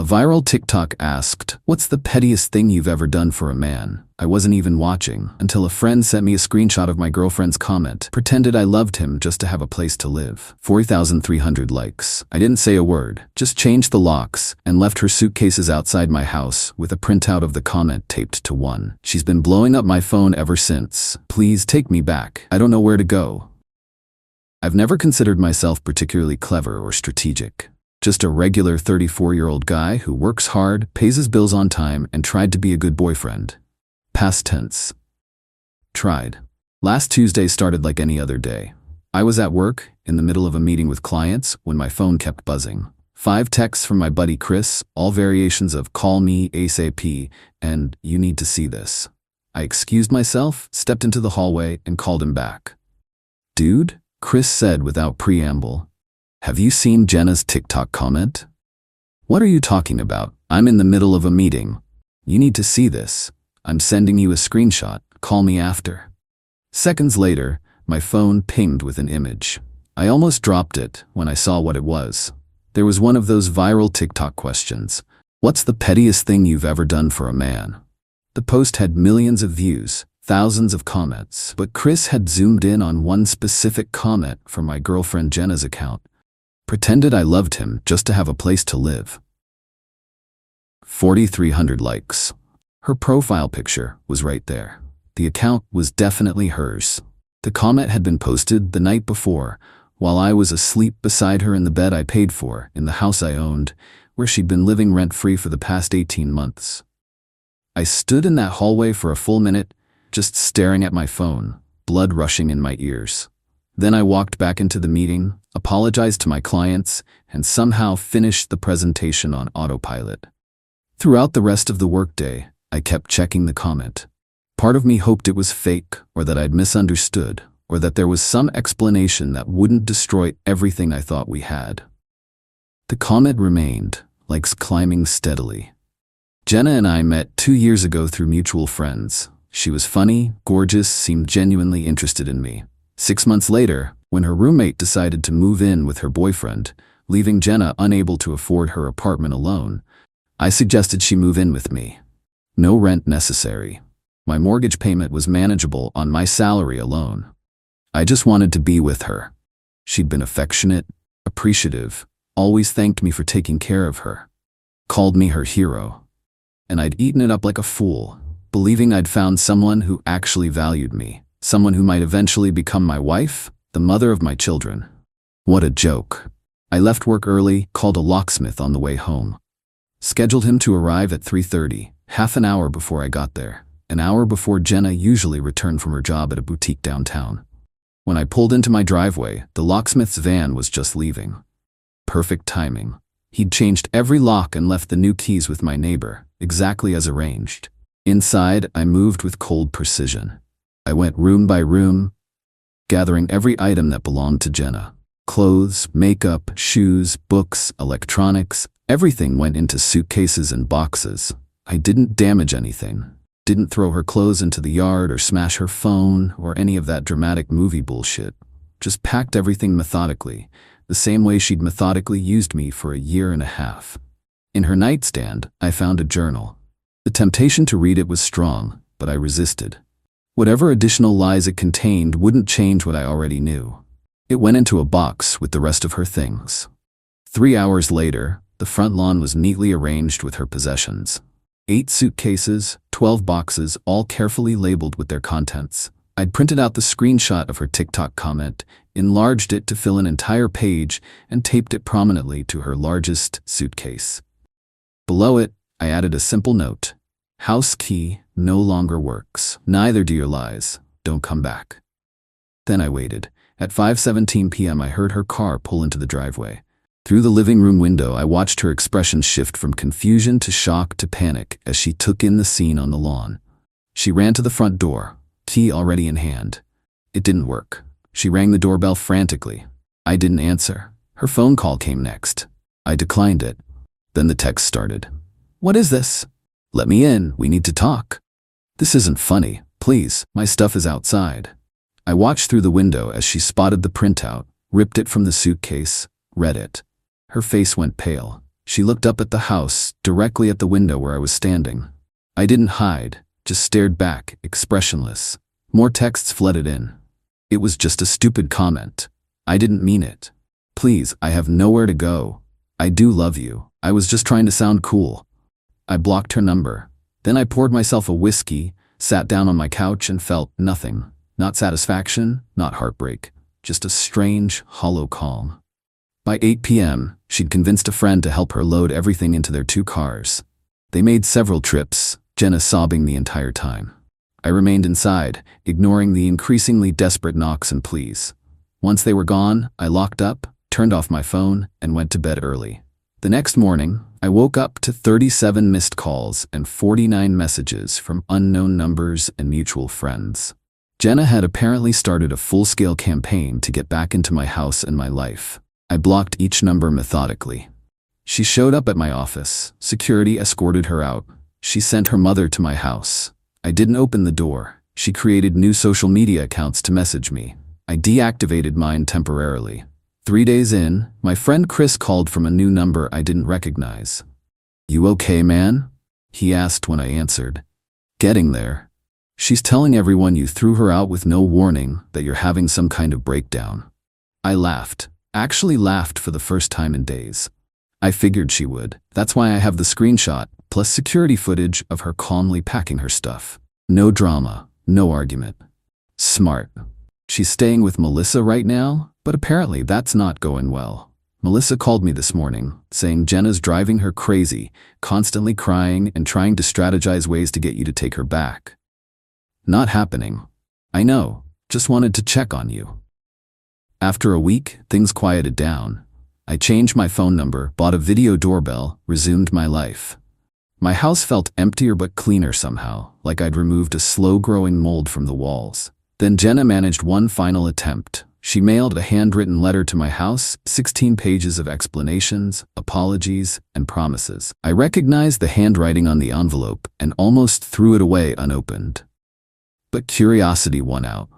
viral TikTok asked, "What's the pettiest thing you've ever done for a man?" I wasn't even watching until a friend sent me a screenshot of my girlfriend's comment. Pretended I loved him just to have a place to live. 40,300 likes. I didn't say a word, just changed the locks and left her suitcases outside my house with a printout of the comment taped to one. She's been blowing up my phone ever since. Please take me back. I don't know where to go. I've never considered myself particularly clever or strategic. Just a regular 34-year-old guy who works hard, pays his bills on time, and tried to be a good boyfriend. Past tense. Tried. Last Tuesday started like any other day. I was at work, in the middle of a meeting with clients, when my phone kept buzzing. 5 texts from my buddy Chris, all variations of "call me ASAP" and "you need to see this." I excused myself, stepped into the hallway, and called him back. "Dude," Chris said without preamble, "have you seen Jenna's TikTok comment?" "What are you talking about? I'm in the middle of a meeting. You need to see this. I'm sending you a screenshot. Call me after." Seconds later, my phone pinged with an image. I almost dropped it when I saw what it was. There was one of those viral TikTok questions. "What's the pettiest thing you've ever done for a man?" The post had millions of views, thousands of comments, but Chris had zoomed in on one specific comment from my girlfriend Jenna's account. Pretended I loved him just to have a place to live. 4,300 likes. Her profile picture was right there. The account was definitely hers. The comment had been posted the night before, while I was asleep beside her in the bed I paid for, in the house I owned, where she'd been living rent-free for the past 18 months. I stood in that hallway for a full minute, just staring at my phone, blood rushing in my ears. Then I walked back into the meeting, apologized to my clients, and somehow finished the presentation on autopilot. Throughout the rest of the workday, I kept checking the comment. Part of me hoped it was fake, or that I'd misunderstood, or that there was some explanation that wouldn't destroy everything I thought we had. The comment remained, likes climbing steadily. Jenna and I met 2 years ago through mutual friends. She was funny, gorgeous, seemed genuinely interested in me. 6 months later, when her roommate decided to move in with her boyfriend, leaving Jenna unable to afford her apartment alone, I suggested she move in with me. No rent necessary. My mortgage payment was manageable on my salary alone. I just wanted to be with her. She'd been affectionate, appreciative, always thanked me for taking care of her. Called me her hero. And I'd eaten it up like a fool, believing I'd found someone who actually valued me, someone who might eventually become my wife, the mother of my children. What a joke. I left work early, called a locksmith on the way home. Scheduled him to arrive at 3:30, half an hour before I got there, an hour before Jenna usually returned from her job at a boutique downtown. When I pulled into my driveway, the locksmith's van was just leaving. Perfect timing. He'd changed every lock and left the new keys with my neighbor, exactly as arranged. Inside, I moved with cold precision. I went room by room, gathering every item that belonged to Jenna. Clothes, makeup, shoes, books, electronics, everything went into suitcases and boxes. I didn't damage anything. Didn't throw her clothes into the yard or smash her phone or any of that dramatic movie bullshit. Just packed everything methodically, the same way she'd methodically used me for a year and a half. In her nightstand, I found a journal. The temptation to read it was strong, but I resisted. Whatever additional lies it contained wouldn't change what I already knew. It went into a box with the rest of her things. 3 hours later, the front lawn was neatly arranged with her possessions. 8 suitcases, 12 boxes, all carefully labeled with their contents. I'd printed out the screenshot of her TikTok comment, enlarged it to fill an entire page, and taped it prominently to her largest suitcase. Below it, I added a simple note. House key no longer works. Neither do your lies. Don't come back. Then I waited. At 5:17 p.m. I heard her car pull into the driveway. Through the living room window, I watched her expression shift from confusion to shock to panic as she took in the scene on the lawn. She ran to the front door, key already in hand. It didn't work. She rang the doorbell frantically. I didn't answer. Her phone call came next. I declined it. Then the text started. "What is this? Let me in. We need to talk. This isn't funny. Please, my stuff is outside." I watched through the window as she spotted the printout, ripped it from the suitcase, read it. Her face went pale. She looked up at the house, directly at the window where I was standing. I didn't hide, just stared back, expressionless. More texts flooded in. It was just a stupid comment. I didn't mean it. Please, I have nowhere to go. I do love you. I was just trying to sound cool. I blocked her number. Then I poured myself a whiskey, sat down on my couch and felt nothing. Not satisfaction, not heartbreak. Just a strange, hollow calm. By 8 p.m., she'd convinced a friend to help her load everything into their 2 cars. They made several trips, Jenna sobbing the entire time. I remained inside, ignoring the increasingly desperate knocks and pleas. Once they were gone, I locked up, turned off my phone, and went to bed early. The next morning, I woke up to 37 missed calls and 49 messages from unknown numbers and mutual friends. Jenna had apparently started a full-scale campaign to get back into my house and my life. I blocked each number methodically. She showed up at my office. Security escorted her out. She sent her mother to my house. I didn't open the door. She created new social media accounts to message me. I deactivated mine temporarily. 3 days in, my friend Chris called from a new number I didn't recognize. "You okay, man?" he asked when I answered. "Getting there. She's telling everyone you threw her out with no warning, that you're having some kind of breakdown." I laughed. Actually laughed for the first time in days. I figured she would. That's why I have the screenshot, plus security footage of her calmly packing her stuff. No drama, no argument. Smart. She's staying with Melissa right now, but apparently that's not going well. Melissa called me this morning, saying Jenna's driving her crazy, constantly crying and trying to strategize ways to get you to take her back. Not happening. I know, just wanted to check on you. After a week, things quieted down. I changed my phone number, bought a video doorbell, resumed my life. My house felt emptier but cleaner somehow, like I'd removed a slow-growing mold from the walls. Then Jenna managed one final attempt. She mailed a handwritten letter to my house, 16 pages of explanations, apologies, and promises. I recognized the handwriting on the envelope and almost threw it away unopened. But curiosity won out.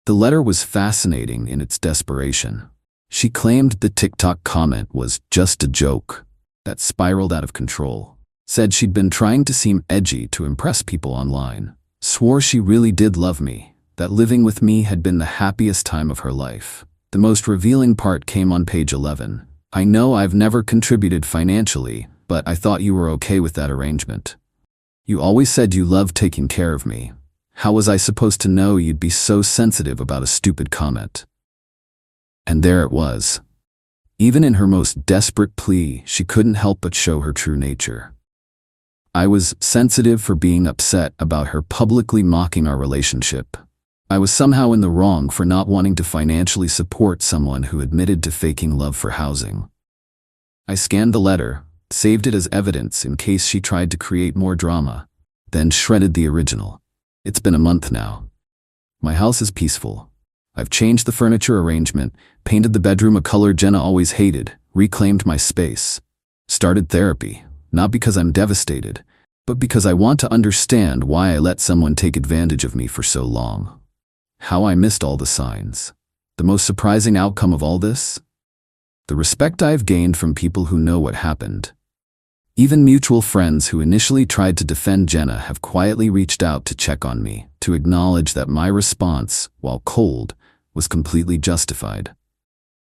The letter was fascinating in its desperation. She claimed the TikTok comment was just a joke that spiraled out of control. Said she'd been trying to seem edgy to impress people online. Swore she really did love me, that living with me had been the happiest time of her life. The most revealing part came on page 11. "I know I've never contributed financially, but I thought you were okay with that arrangement. You always said you loved taking care of me. How was I supposed to know you'd be so sensitive about a stupid comment?" And there it was. Even in her most desperate plea, she couldn't help but show her true nature. I was sensitive for being upset about her publicly mocking our relationship. I was somehow in the wrong for not wanting to financially support someone who admitted to faking love for housing. I scanned the letter, saved it as evidence in case she tried to create more drama, then shredded the original. It's been a month now. My house is peaceful. I've changed the furniture arrangement, painted the bedroom a color Jenna always hated, reclaimed my space. Started therapy, not because I'm devastated, but because I want to understand why I let someone take advantage of me for so long. How I missed all the signs. The most surprising outcome of all this? The respect I've gained from people who know what happened. Even mutual friends who initially tried to defend Jenna have quietly reached out to check on me, to acknowledge that my response, while cold, was completely justified.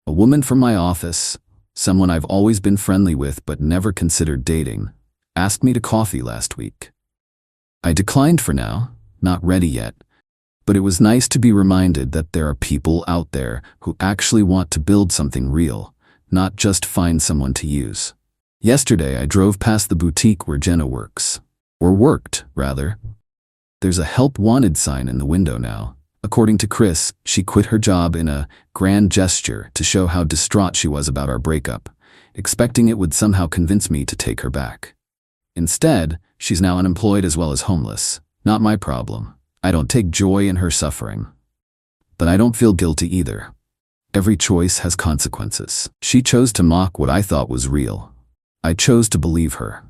A woman from my office, someone I've always been friendly with but never considered dating, asked me to coffee last week. I declined for now, not ready yet, but it was nice to be reminded that there are people out there who actually want to build something real, not just find someone to use. Yesterday I drove past the boutique where Jenna works. Or worked, rather. There's a help wanted sign in the window now. According to Chris, she quit her job in a grand gesture to show how distraught she was about our breakup, expecting it would somehow convince me to take her back. Instead, she's now unemployed as well as homeless. Not my problem. I don't take joy in her suffering. But I don't feel guilty either. Every choice has consequences. She chose to mock what I thought was real. I chose to believe her.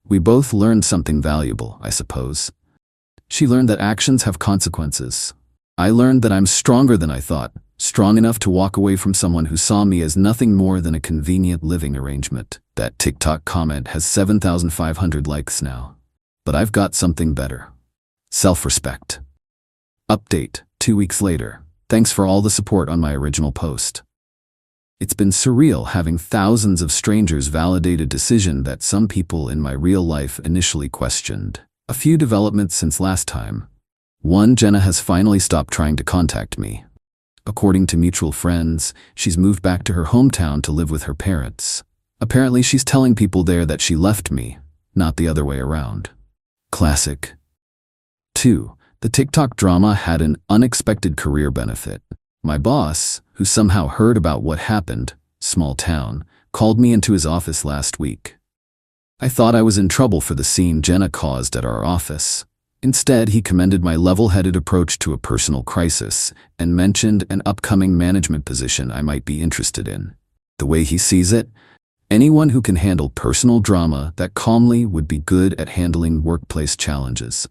We both learned something valuable, I suppose. She learned that actions have consequences. I learned that I'm stronger than I thought, strong enough to walk away from someone who saw me as nothing more than a convenient living arrangement. That TikTok comment has 7,500 likes now. But I've got something better. Self-respect. Update, 2 weeks later. Thanks for all the support on my original post. It's been surreal having thousands of strangers validate a decision that some people in my real life initially questioned. A few developments since last time. 1. Jenna has finally stopped trying to contact me. According to mutual friends, she's moved back to her hometown to live with her parents. Apparently she's telling people there that she left me, not the other way around. Classic. 2. The TikTok drama had an unexpected career benefit. My boss, who somehow heard about what happened, small town, called me into his office last week. I thought I was in trouble for the scene Jenna caused at our office. Instead, he commended my level-headed approach to a personal crisis and mentioned an upcoming management position I might be interested in. The way he sees it, anyone who can handle personal drama that calmly would be good at handling workplace challenges.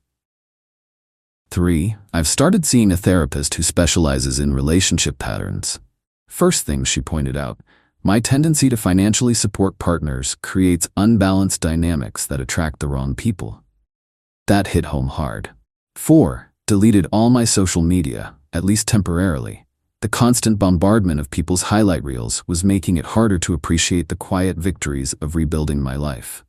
3. I've started seeing a therapist who specializes in relationship patterns. First thing she pointed out, my tendency to financially support partners creates unbalanced dynamics that attract the wrong people. That hit home hard. 4. Deleted all my social media, at least temporarily. The constant bombardment of people's highlight reels was making it harder to appreciate the quiet victories of rebuilding my life.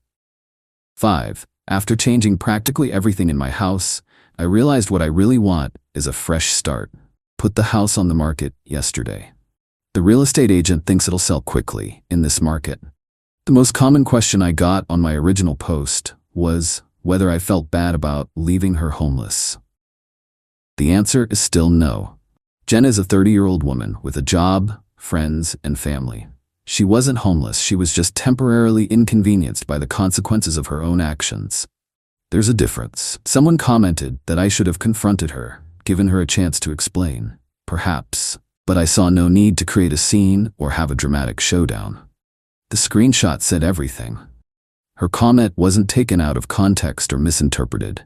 5. After changing practically everything in my house, I realized what I really want is a fresh start. Put the house on the market yesterday. The real estate agent thinks it'll sell quickly in this market. The most common question I got on my original post was whether I felt bad about leaving her homeless. The answer is still no. Jen is a 30-year-old woman with a job, friends, and family. She wasn't homeless, she was just temporarily inconvenienced by the consequences of her own actions. There's a difference. Someone commented that I should have confronted her, given her a chance to explain. Perhaps. But I saw no need to create a scene or have a dramatic showdown. The screenshot said everything. Her comment wasn't taken out of context or misinterpreted.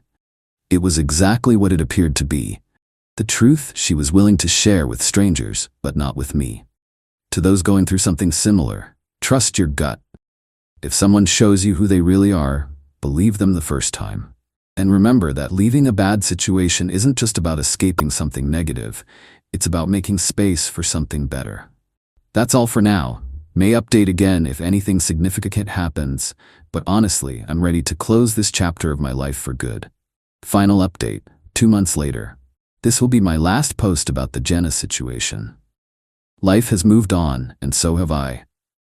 It was exactly what it appeared to be. The truth she was willing to share with strangers, but not with me. To those going through something similar, trust your gut. If someone shows you who they really are, believe them the first time. And remember that leaving a bad situation isn't just about escaping something negative, it's about making space for something better. That's all for now. May update again if anything significant happens, but honestly, I'm ready to close this chapter of my life for good. Final update, 2 months later. This will be my last post about the Jenna situation. Life has moved on, and so have I.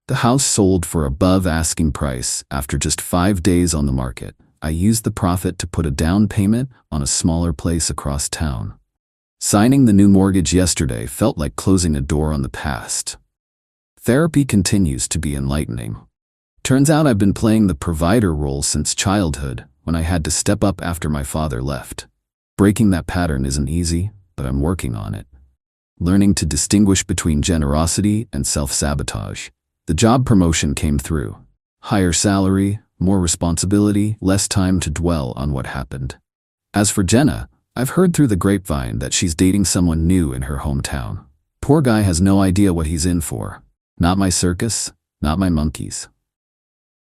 The house sold for above asking price after just 5 days on the market. I used the profit to put a down payment on a smaller place across town. Signing the new mortgage yesterday felt like closing a door on the past. Therapy continues to be enlightening. Turns out I've been playing the provider role since childhood, when I had to step up after my father left. Breaking that pattern isn't easy, but I'm working on it. Learning to distinguish between generosity and self-sabotage. The job promotion came through. Higher salary, more responsibility, less time to dwell on what happened. As for Jenna, I've heard through the grapevine that she's dating someone new in her hometown. Poor guy has no idea what he's in for. Not my circus, not my monkeys.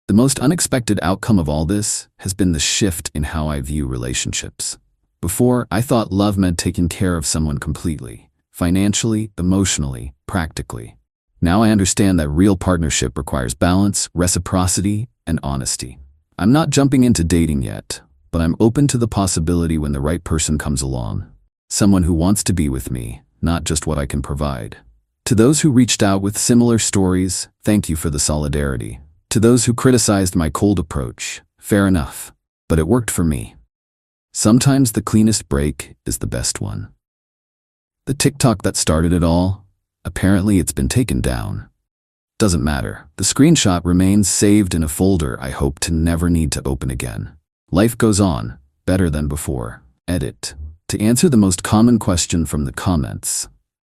The most unexpected outcome of all this has been the shift in how I view relationships. Before, I thought love meant taking care of someone completely, financially, emotionally, practically. Now I understand that real partnership requires balance, reciprocity, and honesty. I'm not jumping into dating yet, but I'm open to the possibility when the right person comes along. Someone who wants to be with me, not just what I can provide. To those who reached out with similar stories, thank you for the solidarity. To those who criticized my cold approach, fair enough, but it worked for me. Sometimes the cleanest break is the best one. The TikTok that started it all, apparently it's been taken down. Doesn't matter. The screenshot remains saved in a folder I hope to never need to open again. Life goes on, better than before. Edit. To answer the most common question from the comments.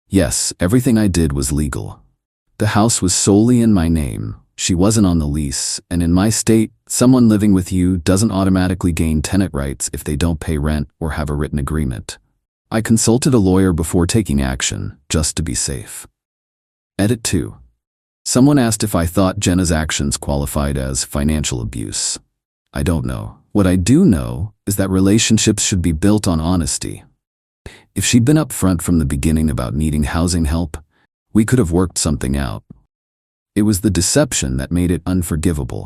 Yes, everything I did was legal. The house was solely in my name. She wasn't on the lease, and in my state, someone living with you doesn't automatically gain tenant rights if they don't pay rent or have a written agreement. I consulted a lawyer before taking action, just to be safe. Edit 2. Someone asked if I thought Jenna's actions qualified as financial abuse. I don't know. What I do know is that relationships should be built on honesty. If she'd been upfront from the beginning about needing housing help, we could have worked something out. It was the deception that made it unforgivable.